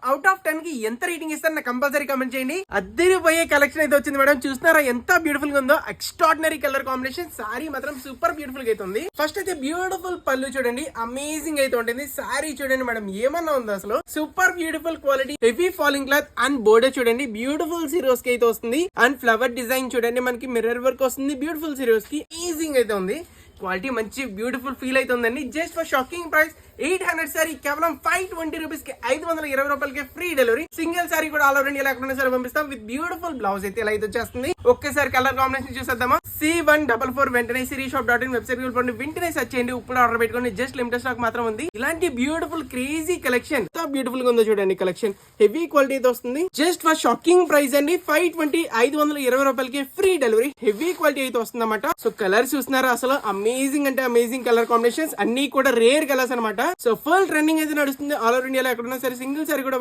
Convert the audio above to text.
Out of 10 కి ఎంత rating ఇస్తారు నాకు కంపల్సరీ కమెంట్ చేయండి. అద్దరిపోయే కలెక్షన్ అయితే వచ్చింది మేడం. చూస్తున్నారా ఎంత బ్యూటిఫుల్ గా ఉందో. Extraordinary colour combination. సారీ మాత్రం సూపర్ బ్యూటిఫుల్ గా అయితే ఉంది. ఫస్ట్ అయితే బ్యూటిఫుల్ పళ్ళు చూడండి, అమేజింగ్ అయితే ఉంటుంది. సారీ చూడండి మేడం ఏమన్నా ఉంది అసలు. Super beautiful quality, heavy falling cloth and border చూడండి బ్యూటిఫుల్ సిరోస్ కి అయితే వస్తుంది. అండ్ ఫ్లవర్ డిజైన్ చూడండి మనకి మిర్రర్ వర్క్ వస్తుంది. బ్యూటిఫుల్ సిరోస్ కి ఈజింగ్ అయితే ఉంది. క్వాలిటీ మంచి బ్యూటిఫుల్ ఫీల్ అయితే ఉందండి. Just for shocking price 800 sorry కేవలం 520 రూపీస్ కి 520 రూపాయలకి ఫ్రీ డెలివరీ. సింగిల్ సారీ కూడా ఆల్ ఓవర్ ఇండియా ఎక్కడ సార్ పంపిస్తాం విత్ బ్యూటిఫుల్ బ్లౌజ్ అయితే ఇలా అయితే వచ్చేస్తుంది. ఒక్కసారి కలర్ కాంబినేషన్ చూసేద్దామా. C144 వెంటనే sirisshop.in వెబ్సైట్ వెంటనే సెర్చ్ చేయండి. ఇప్పుడు ఆర్డర్ పెట్టుకోండి. జస్ట్ లిమిటెడ్ స్టాక్ మాత్రం ఉంది. ఇలాంటి బ్యూటిఫుల్ క్రేజీ కలెక్షన్ ఎంత బ్యూటిఫుల్ గా ఉందో చూడండి. కలెక్షన్ హెవీ క్వాలిటీ అయితే వస్తుంది. జస్ట్ ఫర్ షాకింగ్ ప్రైస్ అండి 520 రూపాయలకి ఫ్రీ డెలివరీ. హెవీ క్వాలిటీ అయితే వస్తుంది అనమాట. సో కలర్స్ చూస్తున్నారా అసలు అమేజింగ్ అంటే అమేజింగ్ కలర్ కాంబినేషన్స్ అన్ని కూడా రేర్ కలర్స్ అనమాట. సో ఫుల్ ట్రెండింగ్ అయితే నడుస్తుంది ఆల్ ఓవర్ ఇండియాలో ఎక్కడున్నా సరే సింగిల్ సారీ కూడా